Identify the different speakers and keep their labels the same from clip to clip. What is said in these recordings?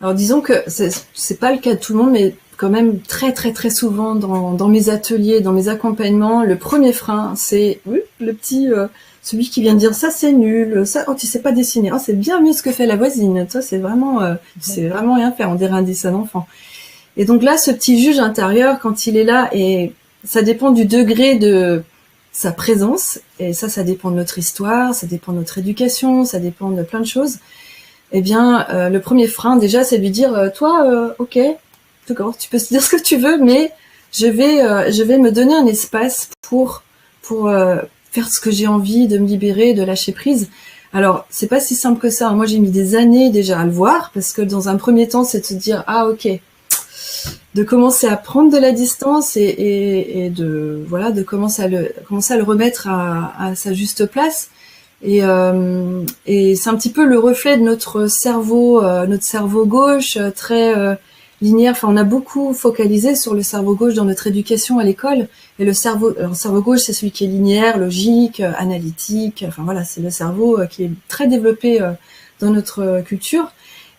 Speaker 1: Alors disons que c'est pas le cas de tout le monde, mais quand même très très très souvent dans mes ateliers, dans mes accompagnements, le premier frein, c'est oui, le petit celui qui vient de dire ça c'est nul, ça tu sais pas dessiner, c'est bien mieux ce que fait la voisine, toi c'est vraiment rien faire, on dirait un dessin d'enfant. Et donc là, ce petit juge intérieur, quand il est là, et ça dépend du degré de sa présence, et ça dépend de notre histoire, ça dépend de notre éducation, ça dépend de plein de choses. Eh bien, le premier frein, déjà, c'est de lui dire, toi, ok, d'accord, tu peux dire ce que tu veux, mais je vais me donner un espace pour faire ce que j'ai envie, de me libérer, de lâcher prise. Alors, c'est pas si simple que ça. Moi, j'ai mis des années déjà à le voir, parce que dans un premier temps, c'est de se dire, ah, ok, de commencer à prendre de la distance et de commencer à le remettre à sa juste place. Et c'est un petit peu le reflet de notre cerveau gauche très linéaire. Enfin, on a beaucoup focalisé sur le cerveau gauche dans notre éducation à l'école. Et le cerveau gauche, c'est celui qui est linéaire, logique, analytique. Enfin voilà, c'est le cerveau qui est très développé dans notre culture.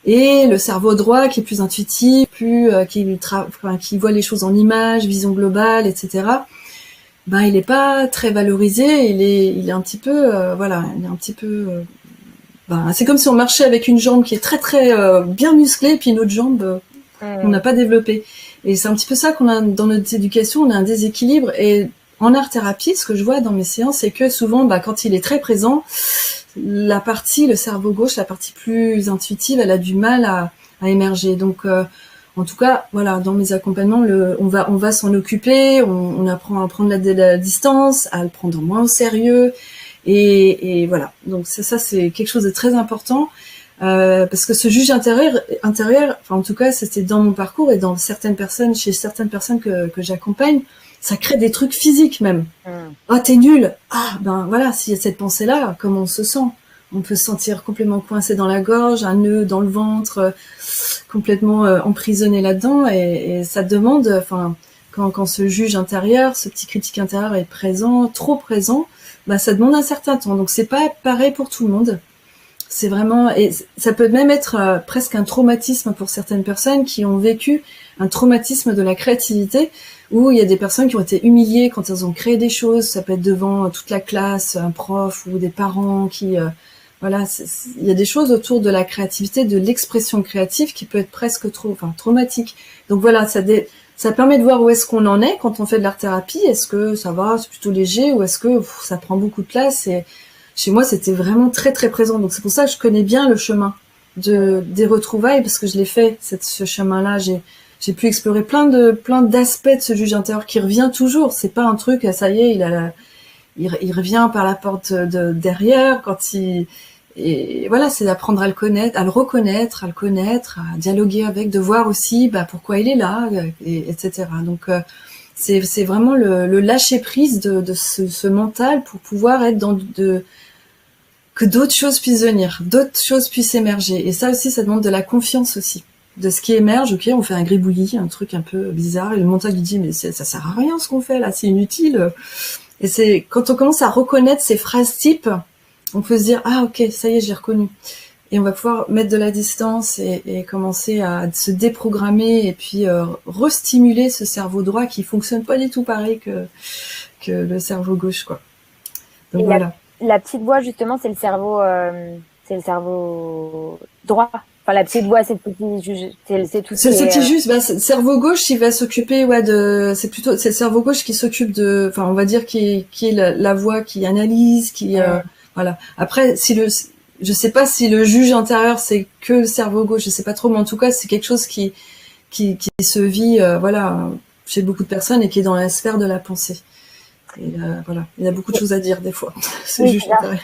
Speaker 1: Et le cerveau droit qui est plus intuitif, qui voit les choses en images, vision globale, etc. Ben il est pas très valorisé, il est un petit peu c'est comme si on marchait avec une jambe qui est très très bien musclée et puis une autre jambe qu'on n'a pas développée. Et c'est un petit peu ça qu'on a dans notre éducation, on a un déséquilibre. Et en art thérapie, ce que je vois dans mes séances, c'est que souvent quand il est très présent, le cerveau gauche, la partie plus intuitive, elle a du mal à émerger. Donc en tout cas, voilà, dans mes accompagnements, on va s'en occuper, on apprend à prendre la distance, à le prendre moins au sérieux, et voilà. Donc ça c'est quelque chose de très important, parce que ce juge intérieur, enfin en tout cas, c'était dans mon parcours et chez certaines personnes que j'accompagne, ça crée des trucs physiques même. Ah, t'es nul. Ah, ben voilà, s'il y a cette pensée-là, comment on se sent? On peut se sentir complètement coincé dans la gorge, un nœud dans le ventre, complètement emprisonné là-dedans, et ça demande, enfin, quand ce juge intérieur, ce petit critique intérieur est présent, trop présent, bah ça demande un certain temps. Donc c'est pas pareil pour tout le monde. C'est vraiment, et ça peut même être presque un traumatisme pour certaines personnes qui ont vécu un traumatisme de la créativité, où il y a des personnes qui ont été humiliées quand elles ont créé des choses. Ça peut être devant toute la classe, un prof ou des parents qui voilà, il y a des choses autour de la créativité, de l'expression créative qui peut être presque traumatique. Donc voilà, ça permet de voir où est-ce qu'on en est quand on fait de l'art thérapie. Est-ce que ça va, c'est plutôt léger, ou est-ce que ça prend beaucoup de place? Et chez moi, c'était vraiment très très présent. Donc c'est pour ça que je connais bien le chemin des retrouvailles, parce que je l'ai fait, ce chemin-là. J'ai pu explorer plein d'aspects de ce juge intérieur qui revient toujours. C'est pas un truc, ça y est, il revient par la porte de derrière et voilà, c'est d'apprendre à le connaître, à le reconnaître, à le connaître, à dialoguer avec, de voir aussi pourquoi il est là, etc. Donc c'est vraiment le lâcher prise de ce mental pour pouvoir être que d'autres choses puissent venir, d'autres choses puissent émerger. Et ça aussi, ça demande de la confiance aussi, de ce qui émerge. Ok, on fait un gribouillis, un truc un peu bizarre, et le mental lui dit mais ça sert à rien ce qu'on fait là, c'est inutile. Et c'est quand on commence à reconnaître ces phrases types, on peut se dire ah ok, ça y est, j'ai reconnu. Et on va pouvoir mettre de la distance et commencer à se déprogrammer, et puis restimuler ce cerveau droit qui fonctionne pas du tout pareil que le cerveau gauche, quoi. Donc
Speaker 2: et
Speaker 1: voilà.
Speaker 2: La petite voix, justement, c'est le cerveau droit. Enfin, la petite voix, c'est le petit juge, c'est tout
Speaker 1: ce qui est juste, le cerveau gauche, il va s'occuper, c'est le cerveau gauche qui s'occupe enfin, on va dire qui est la voix qui analyse, voilà. Après, je sais pas si le juge intérieur c'est que le cerveau gauche, je sais pas trop, mais en tout cas, c'est quelque chose qui se vit, voilà, chez beaucoup de personnes et qui est dans la sphère de la pensée. Et voilà, il y a beaucoup de choses à dire des fois. Ce juge intérieur.